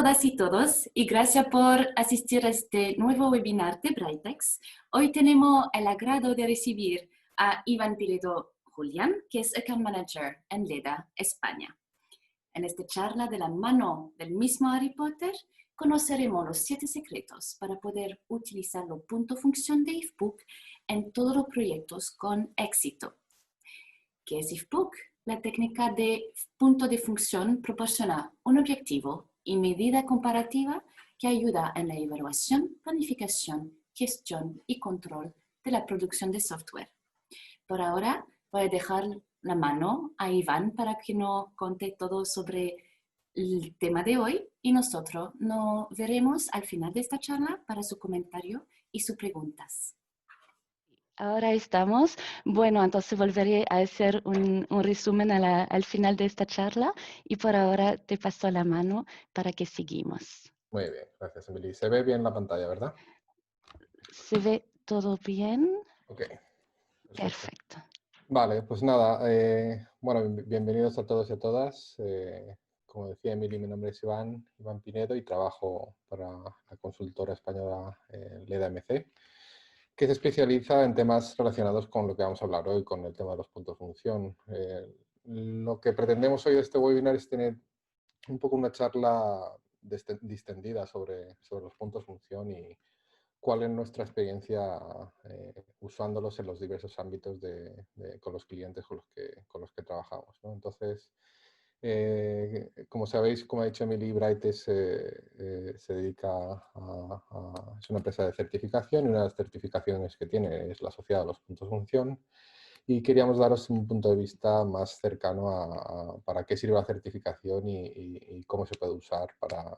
todas y todos y gracias por asistir a este nuevo webinar de Brightex. Hoy tenemos el agrado de recibir a Iván Pinedo Julián, que es Account Manager en LEDA, España. En esta charla de la mano del mismo Harry Potter, conoceremos los 7 secretos para poder utilizar los puntos función de IFPUC en todos los proyectos con éxito. ¿Qué es IFPUC? La técnica de punto de función proporciona un objetivo y medida comparativa que ayuda en la evaluación, planificación, gestión y control de la producción de software. Por ahora voy a dejar la mano a Iván para que nos cuente todo sobre el tema de hoy y nosotros nos veremos al final de esta charla para su comentario y sus preguntas. Ahora estamos. Bueno, entonces volveré a hacer un resumen al final de esta charla y por ahora te paso la mano para que seguimos. Muy bien, gracias, Emily. Se ve bien la pantalla, ¿verdad? ¿Se ve todo bien? Ok. Perfecto. Vale, pues nada, bueno, bienvenidos a todos y a todas. Como decía Emily, mi nombre es Iván Pinedo y trabajo para la consultora española LEDA MC, que se especializa en temas relacionados con lo que vamos a hablar hoy, con el tema de los puntos de función. Lo que pretendemos hoy de este webinar es tener un poco una charla distendida sobre los puntos de función y cuál es nuestra experiencia usándolos en los diversos ámbitos con los clientes con los que trabajamos, ¿no? Entonces, como sabéis, como ha dicho Emily, Brightex se dedica es una empresa de certificación y una de las certificaciones que tiene es la asociada a los puntos de función. Y queríamos daros un punto de vista más cercano a para qué sirve la certificación y cómo se puede usar para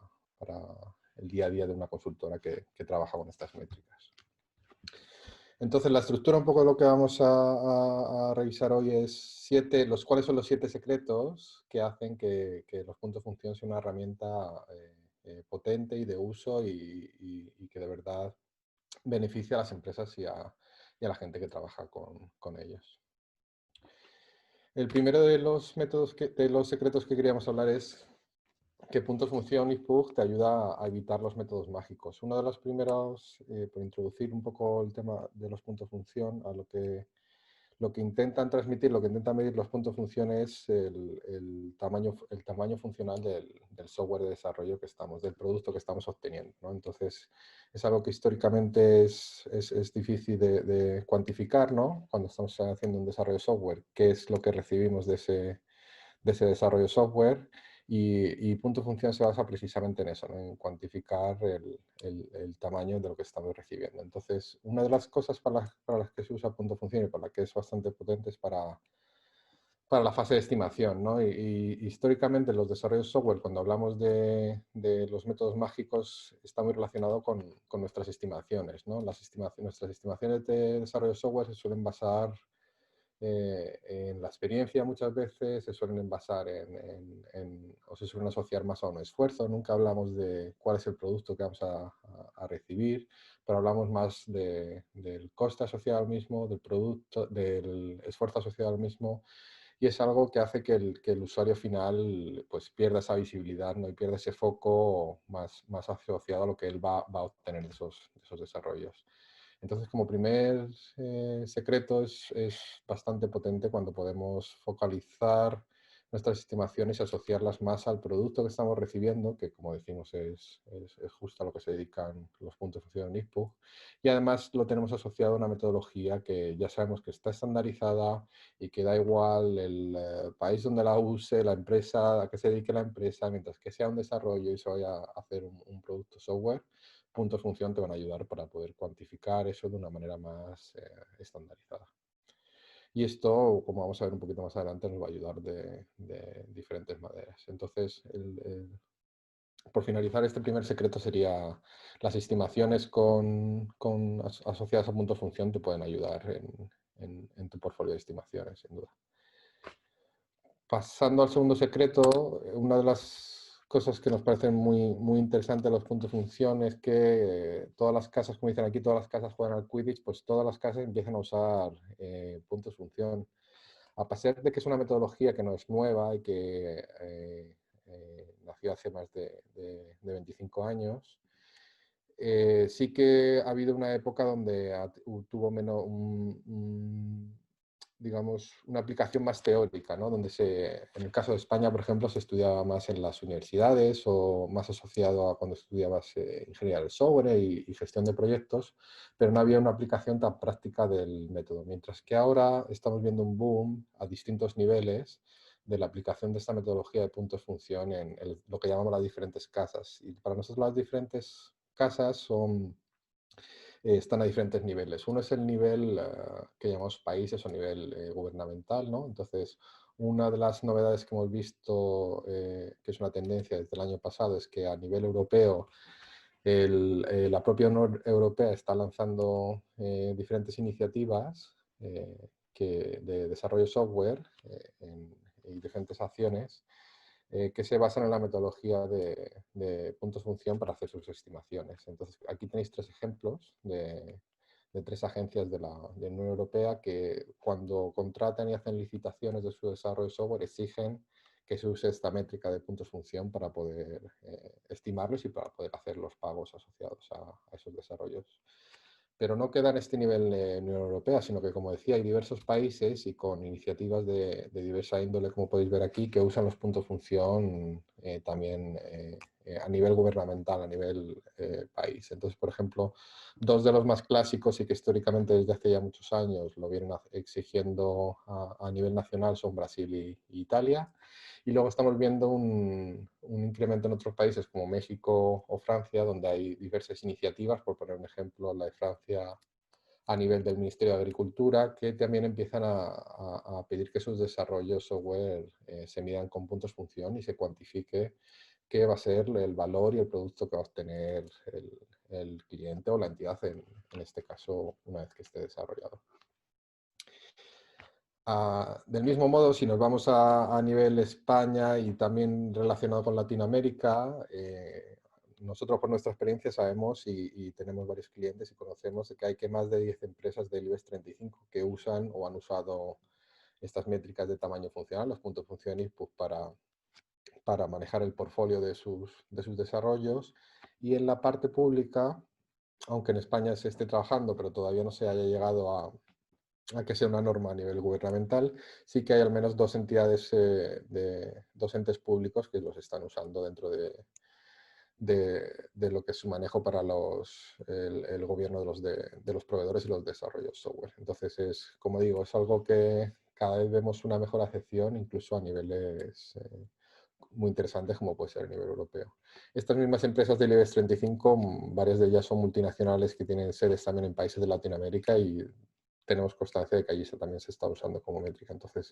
el día a día de una consultora que trabaja con estas métricas. Entonces, la estructura un poco de lo que vamos a revisar hoy es cuáles son los 7 secretos que hacen que los puntos de función sea una herramienta potente y de uso y que de verdad beneficia a las empresas y a la gente que trabaja con ellos. El primero de los secretos que queríamos hablar es que puntos de función IFPUC te ayuda a evitar los métodos mágicos. Uno de los primeros, por introducir un poco el tema de los puntos de función, a lo que intentan transmitir, lo que intentan medir los puntos de función es el tamaño funcional del software de desarrollo del producto que estamos obteniendo, ¿no? Entonces, es algo que históricamente es difícil de cuantificar, ¿no? Cuando estamos haciendo un desarrollo de software, qué es lo que recibimos de ese desarrollo de software. Y punto de función se basa precisamente en eso, ¿no? En cuantificar el tamaño de lo que estamos recibiendo. Entonces, una de las cosas para las que se usa punto de función y para la que es bastante potente es para la fase de estimación, ¿no? Y históricamente los desarrollos de software, cuando hablamos de los métodos mágicos, está muy relacionado con nuestras estimaciones, ¿no? Nuestras estimaciones de desarrollo de software se suelen basar en la experiencia muchas veces, se suelen basar o se suelen asociar más a un esfuerzo. Nunca hablamos de cuál es el producto que vamos a recibir, pero hablamos más del coste asociado al mismo, del producto, del esfuerzo asociado al mismo, y es algo que hace que el usuario final pues pierda esa visibilidad, ¿no? Y pierda ese foco más asociado a lo que él va a obtener de esos desarrollos. Entonces, como primer secreto, es bastante potente cuando podemos focalizar nuestras estimaciones y asociarlas más al producto que estamos recibiendo, que como decimos es justo a lo que se dedican los puntos de función en IFPUC. Y además lo tenemos asociado a una metodología que ya sabemos que está estandarizada y que da igual el país donde la use, la empresa, a qué se dedique la empresa, mientras que sea un desarrollo y se vaya a hacer un producto software, puntos de función te van a ayudar para poder cuantificar eso de una manera más estandarizada. Y esto, como vamos a ver un poquito más adelante, nos va a ayudar de diferentes maneras. Entonces, por finalizar, este primer secreto sería las estimaciones asociadas a puntos de función te pueden ayudar en tu portfolio de estimaciones, sin duda. Pasando al segundo secreto, una de las cosas que nos parecen muy interesantes de los puntos de función es que todas las casas, como dicen aquí, todas las casas juegan al Quidditch, pues todas las casas empiezan a usar puntos de función. A pesar de que es una metodología que no es nueva y que nació hace más de 25 años. Sí que ha habido una época donde tuvo menos digamos, una aplicación más teórica, ¿no? Donde en el caso de España, por ejemplo, se estudiaba más en las universidades o más asociado a cuando estudiabas ingeniería del software y gestión de proyectos, pero no había una aplicación tan práctica del método. Mientras que ahora estamos viendo un boom a distintos niveles de la aplicación de esta metodología de puntos-función en lo que llamamos las diferentes casas. Y para nosotros las diferentes casas están a diferentes niveles. Uno es el nivel que llamamos países o nivel gubernamental, ¿no? Entonces, una de las novedades que hemos visto, que es una tendencia desde el año pasado, es que a nivel europeo la propia Unión Europea está lanzando diferentes iniciativas de desarrollo software y diferentes acciones que se basan en la metodología de puntos-función para hacer sus estimaciones. Entonces, aquí tenéis 3 ejemplos de 3 agencias de la Unión Europea que cuando contratan y hacen licitaciones de su desarrollo de software exigen que se use esta métrica de puntos-función para poder estimarlos y para poder hacer los pagos asociados a esos desarrollos. Pero no queda en este nivel de Unión Europea, sino que, como decía, hay diversos países y con iniciativas de diversa índole, como podéis ver aquí, que usan los puntos función también a nivel gubernamental, a nivel país. Entonces, por ejemplo, 2 de los más clásicos y que históricamente desde hace ya muchos años lo vienen exigiendo a nivel nacional son Brasil y Italia. Y luego estamos viendo un incremento en otros países como México o Francia, donde hay diversas iniciativas, por poner un ejemplo, la de Francia a nivel del Ministerio de Agricultura, que también empiezan a pedir que sus desarrollos software se midan con puntos función y se cuantifique qué va a ser el valor y el producto que va a obtener el cliente o la entidad, en este caso, una vez que esté desarrollado. Del mismo modo, si nos vamos a nivel España y también relacionado con Latinoamérica, nosotros por nuestra experiencia sabemos y tenemos varios clientes y conocemos que hay que más de 10 empresas del IBEX 35 que usan o han usado estas métricas de tamaño funcional, los puntos funcionales, pues para manejar el portfolio de sus desarrollos. Y en la parte pública, aunque en España se esté trabajando, pero todavía no se haya llegado a que sea una norma a nivel gubernamental, sí que hay al menos 2 entidades, 2 entes públicos que los están usando dentro de lo que es su manejo para el gobierno de los proveedores y los desarrollos software. Entonces, como digo, es algo que cada vez vemos una mejor acepción, incluso a niveles muy interesantes como puede ser a nivel europeo. Estas mismas empresas del IBEX 35, varias de ellas son multinacionales que tienen sedes también en países de Latinoamérica y tenemos constancia de que allí también se está usando como métrica. Entonces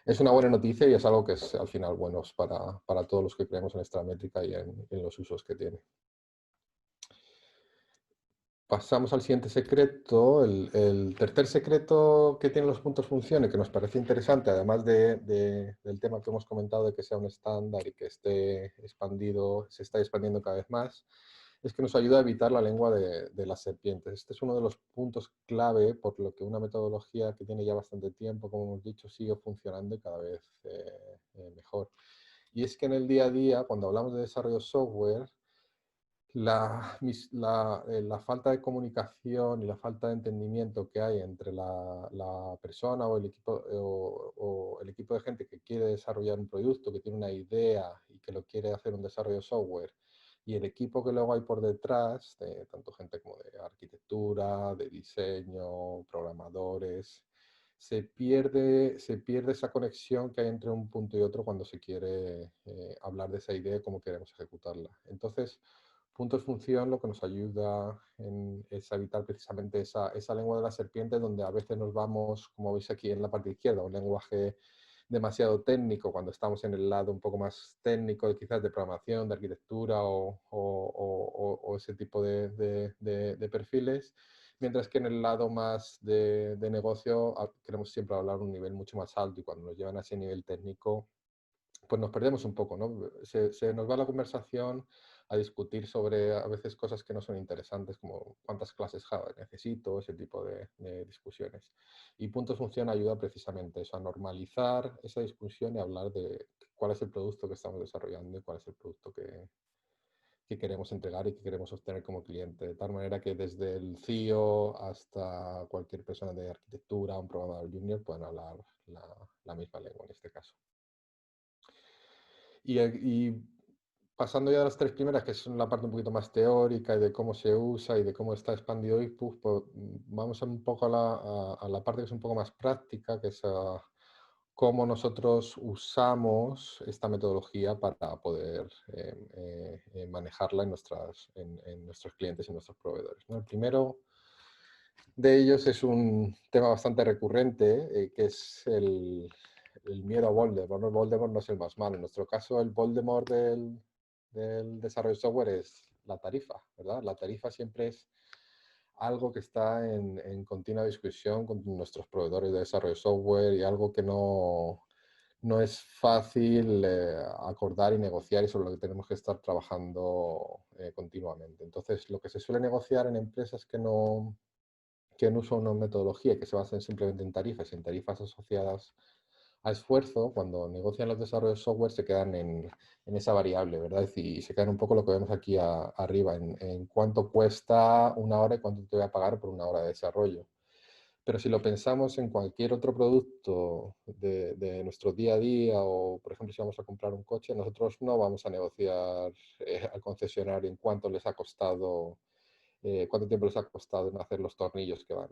es una buena noticia y es algo que es al final bueno para todos los que creemos en esta métrica y en los usos que tiene. Pasamos al siguiente secreto. El tercer secreto que tienen los puntos función y que nos parece interesante, además del tema que hemos comentado de que sea un estándar y que esté expandido, se está expandiendo cada vez más, es que nos ayuda a evitar la lengua de las serpientes. Este es uno de los puntos clave por lo que una metodología que tiene ya bastante tiempo, como hemos dicho, sigue funcionando y cada vez mejor. Y es que en el día a día, cuando hablamos de desarrollo software, la falta de comunicación y la falta de entendimiento que hay entre la persona o el equipo de gente que quiere desarrollar un producto, que tiene una idea y que lo quiere hacer un desarrollo de software, y el equipo que luego hay por detrás, tanto gente como de arquitectura, de diseño, programadores, se pierde esa conexión que hay entre un punto y otro cuando se quiere hablar de esa idea y cómo queremos ejecutarla. Entonces, puntos función lo que nos ayuda es a evitar precisamente esa lengua de la serpiente, donde a veces nos vamos, como veis aquí en la parte izquierda, un lenguaje demasiado técnico cuando estamos en el lado un poco más técnico, quizás de programación, de arquitectura o ese tipo de perfiles, mientras que en el lado más de negocio queremos siempre hablar a un nivel mucho más alto y cuando nos llevan a ese nivel técnico, pues nos perdemos un poco, ¿no? Se nos va la conversación a discutir sobre a veces cosas que no son interesantes, como cuántas clases Java necesito, ese tipo de discusiones. Y puntos función ayuda precisamente eso, a normalizar esa discusión y hablar de cuál es el producto que estamos desarrollando y cuál es el producto que queremos entregar y que queremos obtener como cliente. De tal manera que desde el CIO hasta cualquier persona de arquitectura, un programador junior, pueden hablar la misma lengua en este caso. Y pasando ya a las tres primeras, que es la parte un poquito más teórica y de cómo se usa y de cómo está expandido IPUF, pues vamos un poco a la parte que es un poco más práctica, que es cómo nosotros usamos esta metodología para poder manejarla en nuestros clientes y nuestros proveedores, ¿no? El primero de ellos es un tema bastante recurrente, que es el miedo a Voldemort, ¿no? Voldemort no es el más malo. En nuestro caso, el Voldemort del desarrollo de software es la tarifa, ¿verdad? La tarifa siempre es algo que está en continua discusión con nuestros proveedores de desarrollo de software y algo que no es fácil acordar y negociar y sobre lo que tenemos que estar trabajando continuamente. Entonces, lo que se suele negociar en empresas que no usan una metodología que se basa simplemente en tarifas y en tarifas asociadas a esfuerzo, cuando negocian los desarrollos de software se quedan en esa variable, ¿verdad? Y se quedan un poco lo que vemos aquí arriba, en cuánto cuesta una hora y cuánto te voy a pagar por una hora de desarrollo. Pero si lo pensamos en cualquier otro producto de nuestro día a día o, por ejemplo, si vamos a comprar un coche, nosotros no vamos a negociar al concesionario en cuánto les ha costado cuánto tiempo les ha costado en hacer los tornillos que van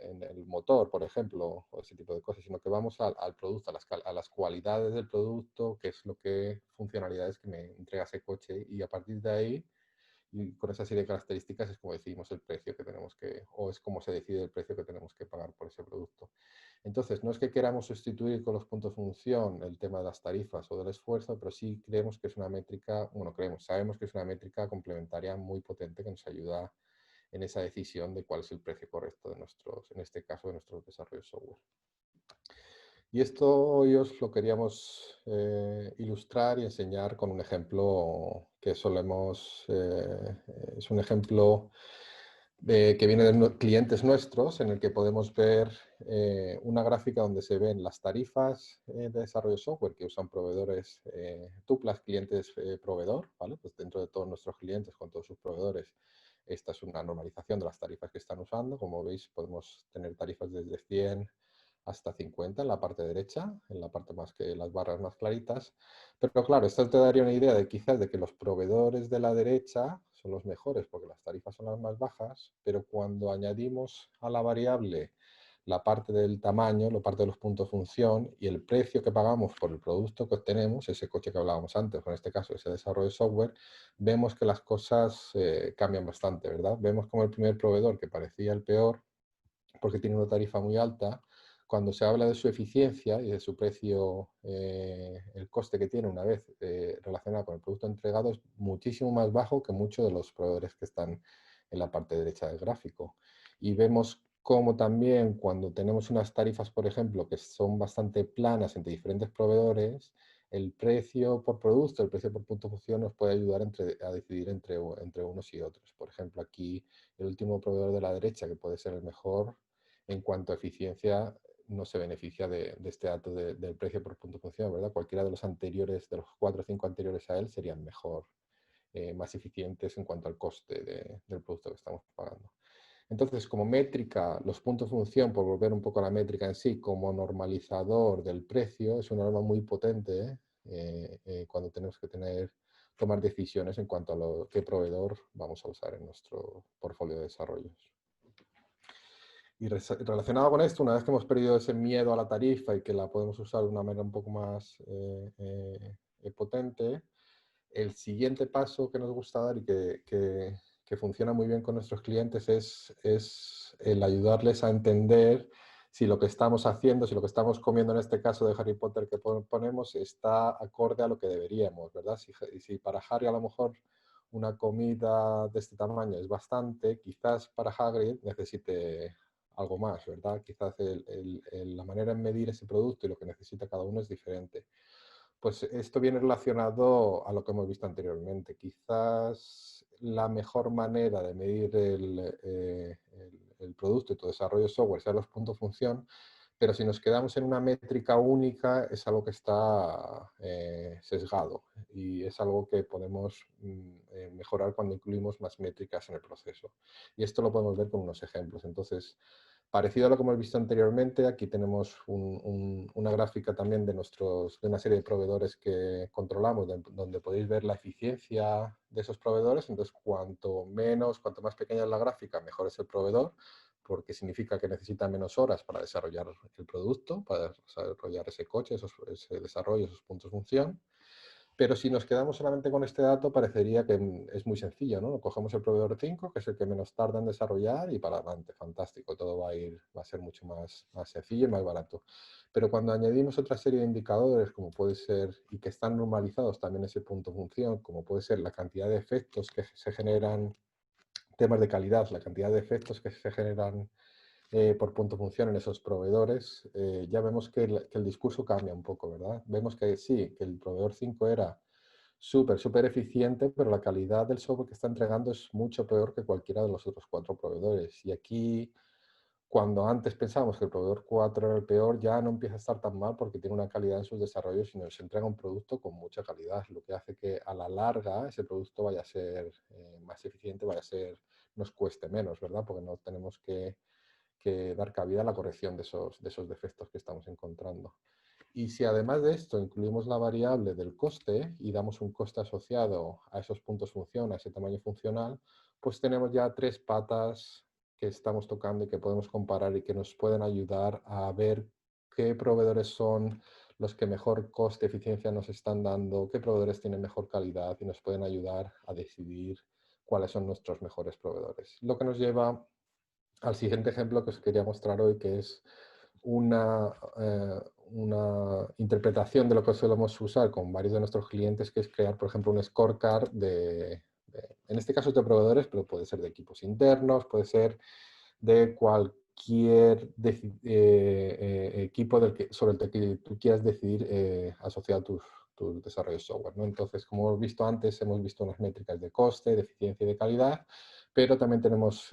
en el motor, por ejemplo, o ese tipo de cosas, sino que vamos al producto, a las cualidades del producto, qué es lo que funcionalidades que me entrega ese coche y a partir de ahí, y con esa serie de características es como decidimos el precio que tenemos que, o es como se decide el precio que tenemos que pagar por ese producto. Entonces, no es que queramos sustituir con los puntos de función el tema de las tarifas o del esfuerzo, pero sí creemos que es una métrica, bueno, sabemos que es una métrica complementaria muy potente que nos ayuda en esa decisión de cuál es el precio correcto de nuestros, en este caso, de nuestros desarrollos de software. Y esto hoy os lo queríamos ilustrar y enseñar con un ejemplo que solemos, es un ejemplo que viene de clientes nuestros, en el que podemos ver una gráfica donde se ven las tarifas de desarrollo de software que usan proveedores Tuplas, clientes proveedor, ¿vale? Pues dentro de todos nuestros clientes, con todos sus proveedores, esta es una normalización de las tarifas que están usando. Como veis, podemos tener tarifas desde 100 hasta 50 en la parte derecha, en la parte más que las barras más claritas. Pero claro, esto te daría una idea de quizás de que los proveedores de la derecha son los mejores porque las tarifas son las más bajas, pero cuando añadimos a la variable la parte del tamaño, la parte de los puntos de función y el precio que pagamos por el producto que obtenemos, ese coche que hablábamos antes, o en este caso ese desarrollo de software, vemos que las cosas cambian bastante, ¿verdad? Vemos como el primer proveedor, que parecía el peor porque tiene una tarifa muy alta, cuando se habla de su eficiencia y de su precio, el coste que tiene una vez relacionado con el producto entregado es muchísimo más bajo que muchos de los proveedores que están en la parte derecha del gráfico. Y vemos cómo también cuando tenemos unas tarifas, por ejemplo, que son bastante planas entre diferentes proveedores, el precio por producto, el precio por punto de función nos puede ayudar a decidir entre unos y otros. Por ejemplo, aquí el último proveedor de la derecha, que puede ser el mejor en cuanto a eficiencia, no se beneficia de este dato del precio por punto de función, ¿verdad? Cualquiera de los anteriores, de los 4 o 5 anteriores a él, serían mejor, más eficientes en cuanto al coste del producto que estamos pagando. Entonces, como métrica, los puntos de función, por volver un poco a la métrica en sí, como normalizador del precio, es una norma muy potente cuando tenemos que tomar decisiones en cuanto a qué proveedor vamos a usar en nuestro portfolio de desarrollos. Y relacionado con esto, una vez que hemos perdido ese miedo a la tarifa y que la podemos usar de una manera un poco más potente, el siguiente paso que nos gusta dar y que funciona muy bien con nuestros clientes es el ayudarles a entender si lo que estamos haciendo, si lo que estamos comiendo en este caso de Harry Potter que ponemos está acorde a lo que deberíamos, ¿verdad? Si para Harry a lo mejor una comida de este tamaño es bastante, quizás para Hagrid necesite algo más, ¿verdad? Quizás la manera de medir ese producto y lo que necesita cada uno es diferente. Pues esto viene relacionado a lo que hemos visto anteriormente. Quizás la mejor manera de medir el producto y tu desarrollo de software sea los puntos función, pero si nos quedamos en una métrica única es algo que está sesgado y es algo que podemos mejorar cuando incluimos más métricas en el proceso. Y esto lo podemos ver con unos ejemplos. Entonces, parecido a lo que hemos visto anteriormente, aquí tenemos una gráfica también de una serie de proveedores que controlamos, donde podéis ver la eficiencia de esos proveedores. Entonces, cuanto más pequeña es la gráfica, mejor es el proveedor, porque significa que necesita menos horas para desarrollar el producto, para desarrollar ese coche, ese desarrollo, esos puntos de función. Pero si nos quedamos solamente con este dato, parecería que es muy sencillo, ¿no? Cogemos el proveedor 5, que es el que menos tarda en desarrollar, y para adelante, fantástico, todo va a ser mucho más sencillo y más barato. Pero cuando añadimos otra serie de indicadores, como puede ser, y que están normalizados también ese punto de función, como puede ser la cantidad de efectos que se generan, temas de calidad, la cantidad de efectos que se generan por punto de función en esos proveedores, ya vemos que el discurso cambia un poco, ¿verdad? Vemos que sí, que el proveedor 5 era súper eficiente, pero la calidad del software que está entregando es mucho peor que cualquiera de los otros 4 proveedores. Y aquí, cuando antes pensábamos que el proveedor 4 era el peor, ya no empieza a estar tan mal porque tiene una calidad en sus desarrollos y nos entrega un producto con mucha calidad, lo que hace que a la larga ese producto vaya a ser más eficiente, nos cueste menos, ¿verdad? Porque no tenemos que dar cabida a la corrección de esos defectos que estamos encontrando. Y si además de esto incluimos la variable del coste y damos un coste asociado a esos puntos función, a ese tamaño funcional, pues tenemos ya 3 patas que estamos tocando y que podemos comparar y que nos pueden ayudar a ver qué proveedores son los que mejor coste-eficiencia nos están dando, qué proveedores tienen mejor calidad y nos pueden ayudar a decidir cuáles son nuestros mejores proveedores. Lo que nos lleva al siguiente ejemplo que os quería mostrar hoy, que es una interpretación de lo que solemos usar con varios de nuestros clientes, que es crear, por ejemplo, un scorecard en este caso de proveedores, pero puede ser de equipos internos, puede ser de cualquier equipo sobre el que tú quieras decidir asociar tus desarrollos software, ¿no? Entonces, como hemos visto antes, hemos visto unas métricas de coste, de eficiencia y de calidad, pero también tenemos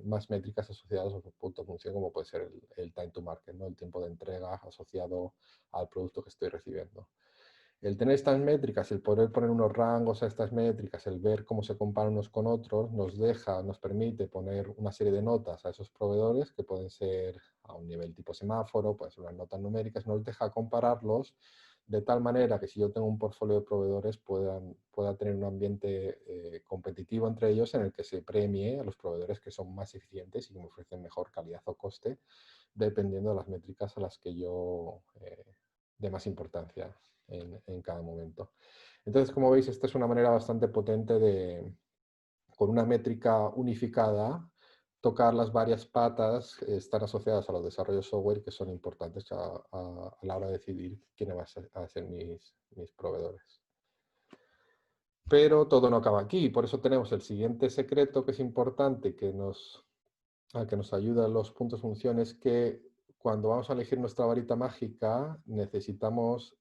más métricas asociadas a un punto de función, como puede ser el time to market, ¿no? El tiempo de entrega asociado al producto que estoy recibiendo. El tener estas métricas, el poder poner unos rangos a estas métricas, el ver cómo se comparan unos con otros, nos permite poner una serie de notas a esos proveedores que pueden ser a un nivel tipo semáforo, pueden ser unas notas numéricas, nos deja compararlos de tal manera que si yo tengo un portfolio de proveedores pueda tener un ambiente competitivo entre ellos en el que se premie a los proveedores que son más eficientes y que me ofrecen mejor calidad o coste, dependiendo de las métricas a las que yo dé más importancia en cada momento. Entonces, como veis, esta es una manera bastante potente de, con una métrica unificada, tocar las varias patas que están asociadas a los desarrollos software que son importantes a la hora de decidir quiénes van a ser mis proveedores. Pero todo no acaba aquí, por eso tenemos el siguiente secreto que es importante, que nos ayuda a los puntos funciones, que cuando vamos a elegir nuestra varita mágica necesitamos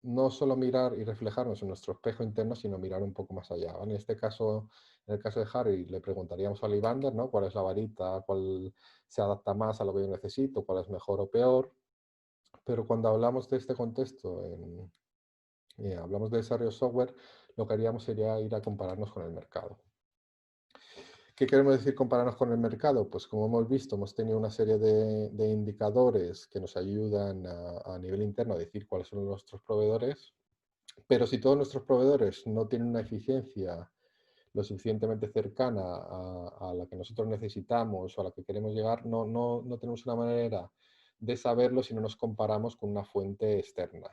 no solo mirar y reflejarnos en nuestro espejo interno, sino mirar un poco más allá. En este caso, en el caso de Harry, le preguntaríamos a Livander, ¿no? ¿Cuál es la varita? ¿Cuál se adapta más a lo que yo necesito? ¿Cuál es mejor o peor? Pero cuando hablamos de este contexto, hablamos de desarrollo software, lo que haríamos sería ir a compararnos con el mercado. ¿Qué queremos decir compararnos con el mercado? Pues como hemos visto, hemos tenido una serie de indicadores que nos ayudan a nivel interno a decir cuáles son nuestros proveedores, pero si todos nuestros proveedores no tienen una eficiencia lo suficientemente cercana a la que nosotros necesitamos o a la que queremos llegar, no tenemos una manera de saberlo si no nos comparamos con una fuente externa.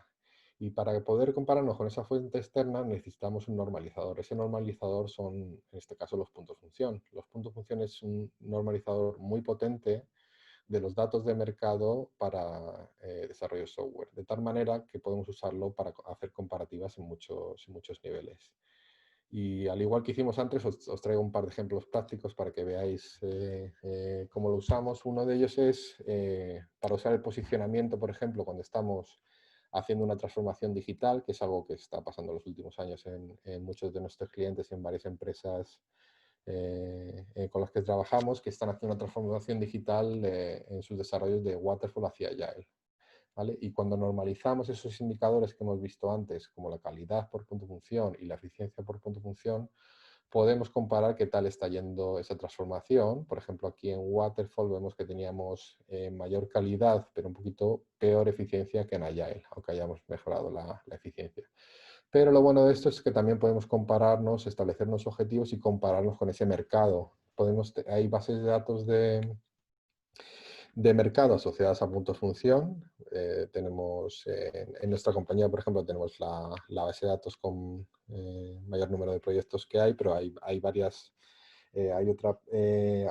Y para poder compararnos con esa fuente externa necesitamos un normalizador. Ese normalizador son, en este caso, los puntos función. Los puntos función es un normalizador muy potente de los datos de mercado para desarrollo software, de tal manera que podemos usarlo para hacer comparativas en muchos niveles. Y al igual que hicimos antes, os traigo un par de ejemplos prácticos para que veáis cómo lo usamos. Uno de ellos es para usar el posicionamiento, por ejemplo, cuando estamos haciendo una transformación digital, que es algo que está pasando en los últimos años en muchos de nuestros clientes y en varias empresas con las que trabajamos, que están haciendo una transformación digital en sus desarrollos de Waterfall hacia Agile. ¿Vale? Y cuando normalizamos esos indicadores que hemos visto antes, como la calidad por punto de función y la eficiencia por punto de función, podemos comparar qué tal está yendo esa transformación. Por ejemplo, aquí en Waterfall vemos que teníamos mayor calidad, pero un poquito peor eficiencia que en Agile, aunque hayamos mejorado la eficiencia. Pero lo bueno de esto es que también podemos compararnos, establecernos objetivos y compararnos con ese mercado. Hay bases de datos de mercado asociadas a puntos de función. Tenemos en nuestra compañía, por ejemplo, tenemos la base de datos con mayor número de proyectos que hay, pero hay varias. Hay otra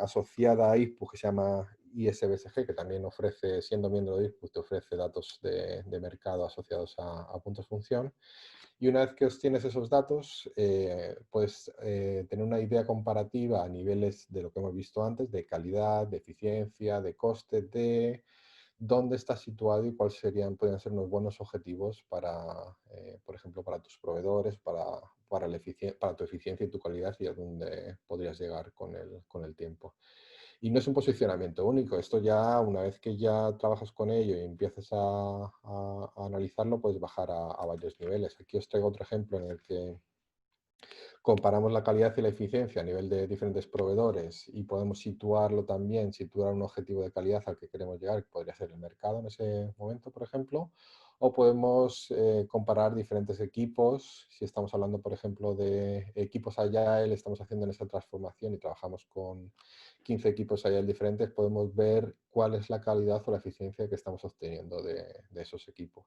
asociada a ISPU que se llama ISBSG, que también ofrece, siendo miembro de ISPU, te ofrece datos de mercado asociados a puntos de función. Y una vez que obtienes esos datos, puedes tener una idea comparativa a niveles de lo que hemos visto antes, de calidad, de eficiencia, de coste, de dónde está situado y cuáles podrían ser unos buenos objetivos para, por ejemplo, para tus proveedores, para tu eficiencia y tu calidad y a dónde podrías llegar con el tiempo. Y no es un posicionamiento único, esto ya una vez que ya trabajas con ello y empiezas a analizarlo, puedes bajar a varios niveles. Aquí os traigo otro ejemplo en el que comparamos la calidad y la eficiencia a nivel de diferentes proveedores y podemos situar un objetivo de calidad al que queremos llegar, que podría ser el mercado en ese momento, por ejemplo, o podemos comparar diferentes equipos. Si estamos hablando, por ejemplo, de equipos Agile, estamos haciendo en esta transformación y trabajamos con 15 equipos Agile diferentes, podemos ver cuál es la calidad o la eficiencia que estamos obteniendo de esos equipos.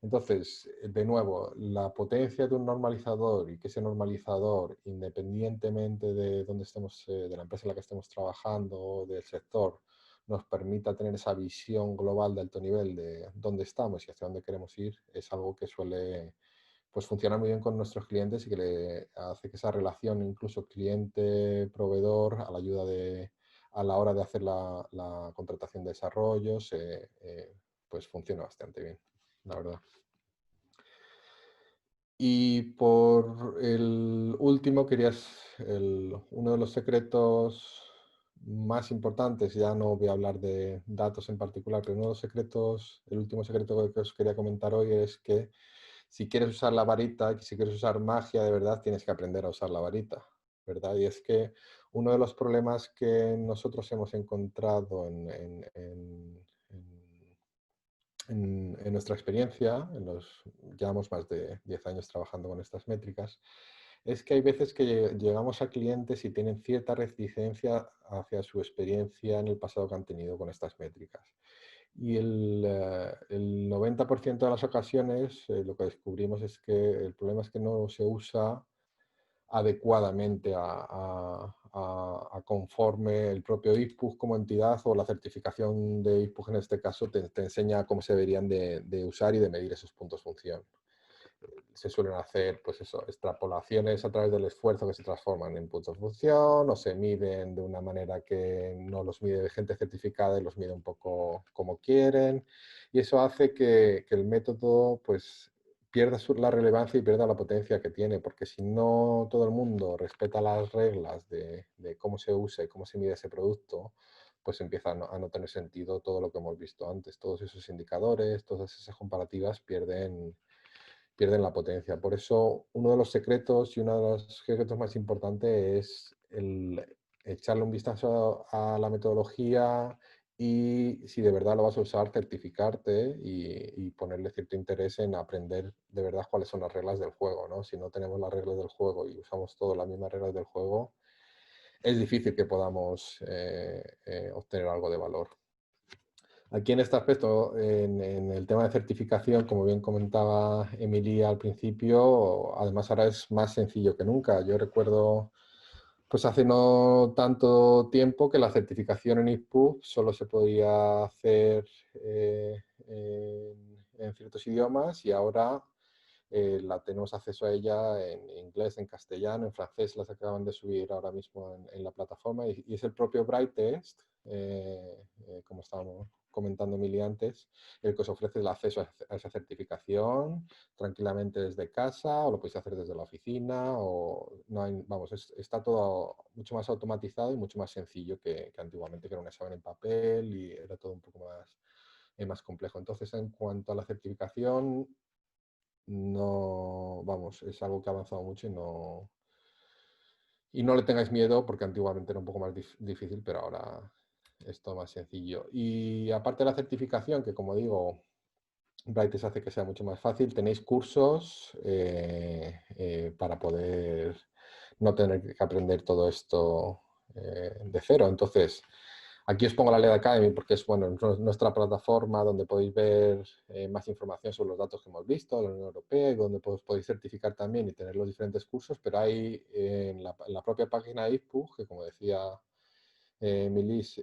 Entonces, de nuevo, la potencia de un normalizador y que ese normalizador, independientemente de dónde estemos, de la empresa en la que estemos trabajando o del sector, nos permita tener esa visión global de alto nivel de dónde estamos y hacia dónde queremos ir, es algo que suele pues, funcionar muy bien con nuestros clientes y que le hace que esa relación, incluso cliente-proveedor, a la hora de hacer la contratación de desarrollos, pues funciona bastante bien, la verdad. Y por el último, uno de los secretos más importantes, ya no voy a hablar de datos en particular, pero uno de los secretos, el último secreto que os quería comentar hoy es que si quieres usar la varita, si quieres usar magia de verdad, tienes que aprender a usar la varita, ¿verdad? Y es que uno de los problemas que nosotros hemos encontrado en nuestra experiencia, llevamos más de 10 años trabajando con estas métricas, es que hay veces que llegamos a clientes y tienen cierta reticencia hacia su experiencia en el pasado que han tenido con estas métricas. Y el 90% de las ocasiones lo que descubrimos es que el problema es que no se usa adecuadamente a conforme el propio ISPUG como entidad o la certificación de ISPUG en este caso te enseña cómo se deberían de usar y de medir esos puntos de función. Se suelen hacer pues eso, extrapolaciones a través del esfuerzo que se transforman en puntos de función o se miden de una manera que no los mide gente certificada y los mide un poco como quieren y eso hace que el método pues pierda la relevancia y pierda la potencia que tiene porque si no todo el mundo respeta las reglas de cómo se usa y cómo se mide ese producto pues empieza a no tener sentido todo lo que hemos visto antes. Todos esos indicadores, todas esas comparativas pierden la potencia. Por eso, uno de los secretos y uno de los secretos más importantes es el echarle un vistazo a la metodología y si de verdad lo vas a usar, certificarte y ponerle cierto interés en aprender de verdad cuáles son las reglas del juego, ¿no? Si no tenemos las reglas del juego y usamos todas las mismas reglas del juego, es difícil que podamos obtener algo de valor. Aquí en este aspecto, en el tema de certificación, como bien comentaba Emilia al principio, además ahora es más sencillo que nunca. Yo recuerdo, pues hace no tanto tiempo que la certificación en ISPUG solo se podía hacer en ciertos idiomas y ahora tenemos acceso a ella en inglés, en castellano, en francés, las acaban de subir ahora mismo en la plataforma y es el propio Bright Test, como estábamos comentando Emilia antes, el que os ofrece el acceso a esa certificación tranquilamente desde casa, o lo podéis hacer desde la oficina, o no hay, vamos, está todo mucho más automatizado y mucho más sencillo que antiguamente, que era un examen en papel y era todo un poco más complejo. Entonces, en cuanto a la certificación, no, vamos, es algo que ha avanzado mucho y no le tengáis miedo, porque antiguamente era un poco más difícil, pero ahora es todo más sencillo. Y aparte de la certificación, que como digo, Brightex hace que sea mucho más fácil, tenéis cursos para poder no tener que aprender todo esto de cero. Entonces, aquí os pongo la LED Academy porque es nuestra plataforma donde podéis ver más información sobre los datos que hemos visto de la Unión Europea y donde podéis certificar también y tener los diferentes cursos, pero hay en la propia página de IFPUG, que como decía Milis,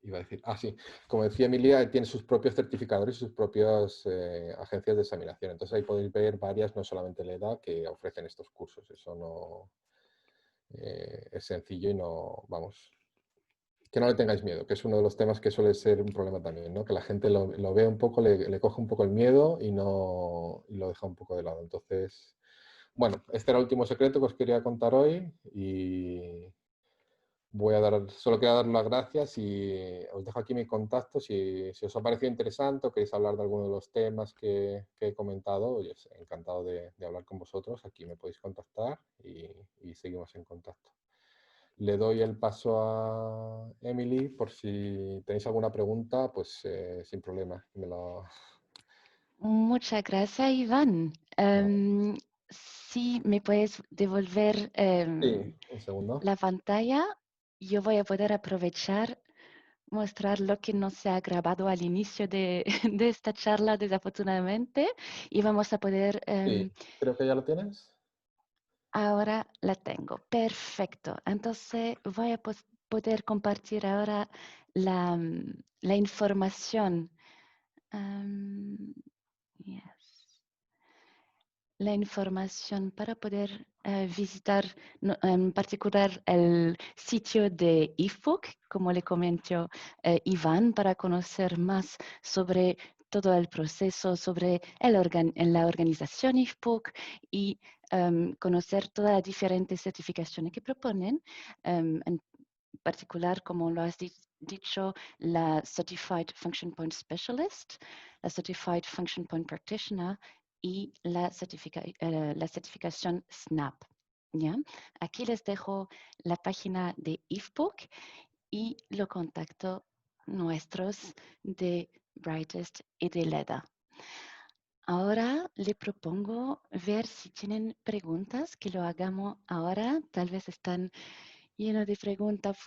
iba a decir, sí, como decía Emilia, tiene sus propios certificadores y sus propias agencias de examinación. Entonces ahí podéis ver varias, no solamente LEDA, que ofrecen estos cursos. Eso no es sencillo y no, vamos, que no le tengáis miedo, que es uno de los temas que suele ser un problema también, ¿no? Que la gente lo ve un poco, le coge un poco el miedo y lo deja un poco de lado. Entonces, bueno, este era el último secreto que os quería contar hoy y solo quería dar las gracias y os dejo aquí mi contacto. Si os ha parecido interesante o queréis hablar de alguno de los temas que he comentado, oye, encantado de hablar con vosotros. Aquí me podéis contactar y seguimos en contacto. Le doy el paso a Emily por si tenéis alguna pregunta, pues sin problema. Muchas gracias, Iván. Si me puedes devolver Sí, un segundo. la pantalla, yo voy a poder aprovechar, mostrar lo que no se ha grabado al inicio de, de esta charla, desafortunadamente, y vamos a poder... Sí, creo que ya lo tienes. Ahora la tengo. Perfecto. Entonces voy a poder compartir ahora la información. Yes. La información para poder visitar en particular el sitio de IFPUG, como le comentó Iván, para conocer más sobre todo el proceso, sobre la organización IFPUG y conocer todas las diferentes certificaciones que proponen, en particular, como lo has dicho, la Certified Function Point Specialist, la Certified Function Point Practitioner y la certificación SNAP. ¿Ya? Aquí les dejo la página de IFPUG y los contactos nuestros de Brightest y de LEDA. Ahora le propongo ver si tienen preguntas, que lo hagamos ahora. Tal vez están llenos de preguntas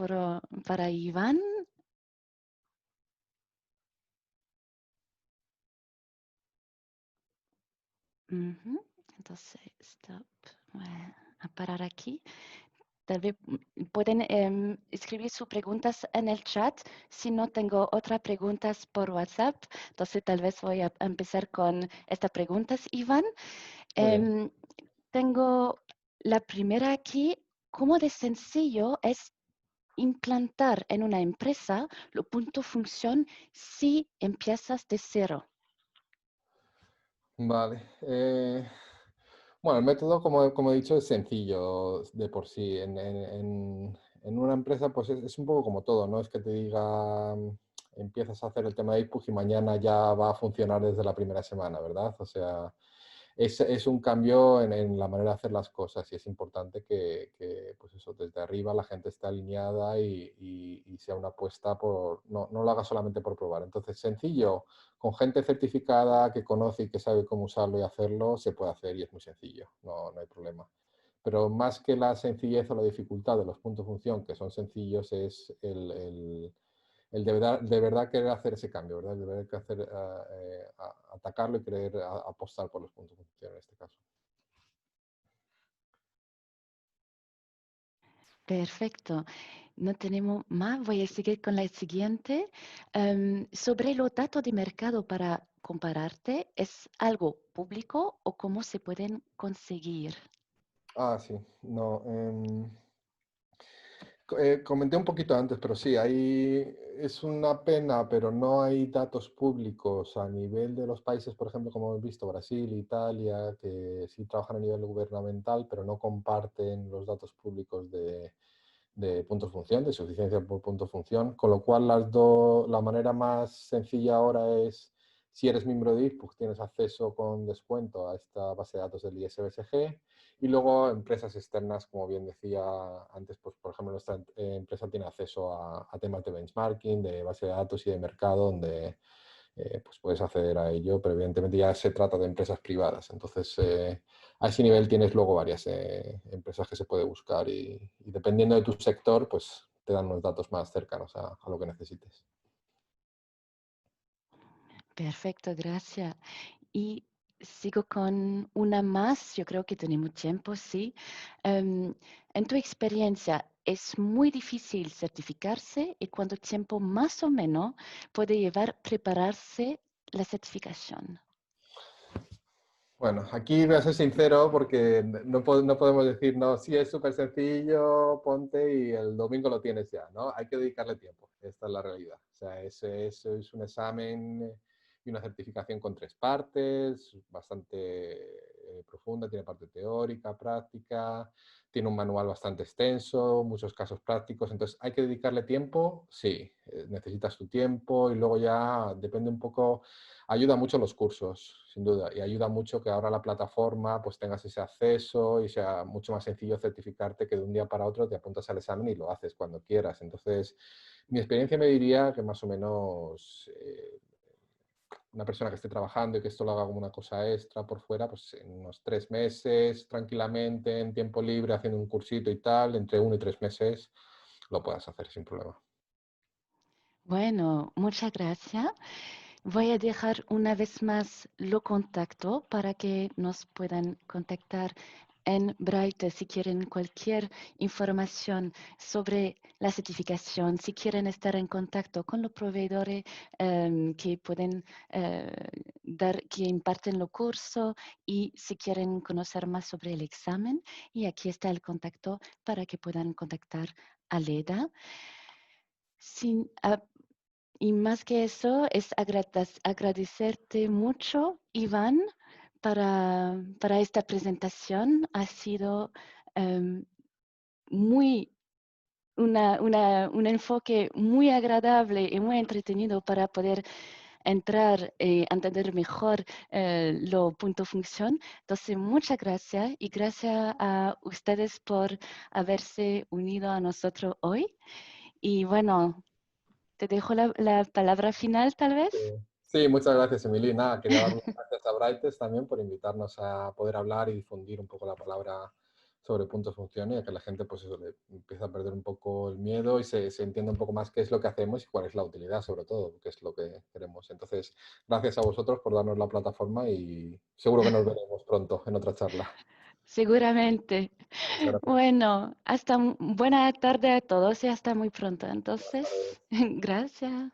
para Iván. Entonces, stop. Voy a parar aquí. Tal vez pueden escribir sus preguntas en el chat. Si no tengo otras preguntas por WhatsApp, entonces tal vez voy a empezar con estas preguntas, Iván. Tengo la primera aquí. ¿Cómo de sencillo es implantar en una empresa los puntos de función si empiezas de cero? Vale. Bueno, el método, como he dicho, es sencillo de por sí. En una empresa, pues es un poco como todo, ¿no? Es que te diga, empiezas a hacer el tema de IPUG y mañana ya va a funcionar desde la primera semana, ¿verdad? O sea, es un cambio en la manera de hacer las cosas y es importante que pues eso, desde arriba la gente esté alineada y sea una apuesta no lo haga solamente por probar. Entonces, sencillo, con gente certificada que conoce y que sabe cómo usarlo y hacerlo, se puede hacer y es muy sencillo, no hay problema. Pero más que la sencillez o la dificultad de los puntos de función, que son sencillos, es el de verdad querer hacer ese cambio, ¿verdad? De verdad hacer, atacarlo y querer apostar por los puntos de función en este caso. Perfecto. No tenemos más. Voy a seguir con la siguiente. Sobre los datos de mercado para compararte, ¿es algo público o cómo se pueden conseguir? Sí. No. Comenté un poquito antes, pero sí, es una pena, pero no hay datos públicos a nivel de los países, por ejemplo, como hemos visto, Brasil, Italia, que sí trabajan a nivel gubernamental, pero no comparten los datos públicos de puntos de función, de suficiencia por punto de función, con lo cual la manera más sencilla ahora es, si eres miembro de IFPUG, tienes acceso con descuento a esta base de datos del ISBSG, y luego empresas externas, como bien decía antes, pues por ejemplo nuestra empresa tiene acceso a temas de benchmarking, de base de datos y de mercado, donde pues puedes acceder a ello, pero evidentemente ya se trata de empresas privadas. Entonces, a ese nivel tienes luego varias empresas que se puede buscar y dependiendo de tu sector, pues te dan unos datos más cercanos a lo que necesites. Perfecto, gracias. Y sigo con una más, yo creo que tenemos tiempo, sí. En tu experiencia, ¿es muy difícil certificarse y cuánto tiempo más o menos puede llevar prepararse la certificación? Bueno, aquí voy a ser sincero porque no podemos decir, no, sí es súper sencillo, ponte y el domingo lo tienes ya, ¿no? Hay que dedicarle tiempo, esta es la realidad. O sea, es un examen y una certificación con 3 partes, bastante profunda, tiene parte teórica, práctica, tiene un manual bastante extenso, muchos casos prácticos, entonces hay que dedicarle tiempo, sí, necesitas tu tiempo y luego ya depende un poco. Ayuda mucho los cursos, sin duda, y ayuda mucho que ahora la plataforma pues tengas ese acceso y sea mucho más sencillo certificarte que de un día para otro te apuntas al examen y lo haces cuando quieras. Entonces, mi experiencia me diría que más o menos una persona que esté trabajando y que esto lo haga como una cosa extra por fuera, pues en unos 3 meses, tranquilamente, en tiempo libre, haciendo un cursito y tal, entre 1 y 3 meses, lo puedas hacer sin problema. Bueno, muchas gracias. Voy a dejar una vez más lo contacto para que nos puedan contactar en Bright si quieren cualquier información sobre la certificación, si quieren estar en contacto con los proveedores que pueden que imparten los cursos y si quieren conocer más sobre el examen. Y aquí está el contacto para que puedan contactar a Leda. Y más que eso, es agradecerte mucho, Iván, para esta presentación. Ha sido un enfoque muy agradable y muy entretenido para poder entrar y entender mejor lo punto función. Entonces, muchas gracias y gracias a ustedes por haberse unido a nosotros hoy. Y bueno, te dejo la palabra final, tal vez. Sí, muchas gracias, Emily. Nada, quería dar las gracias a Brightes también por invitarnos a poder hablar y difundir un poco la palabra sobre puntos función y a que la gente pues eso, le empieza a perder un poco el miedo y se entienda un poco más qué es lo que hacemos y cuál es la utilidad, sobre todo, qué es lo que queremos. Entonces, gracias a vosotros por darnos la plataforma y seguro que nos veremos pronto en otra charla. Seguramente. Muchas gracias. Bueno, buena tarde a todos y hasta muy pronto. Buenas Entonces, tardes. gracias.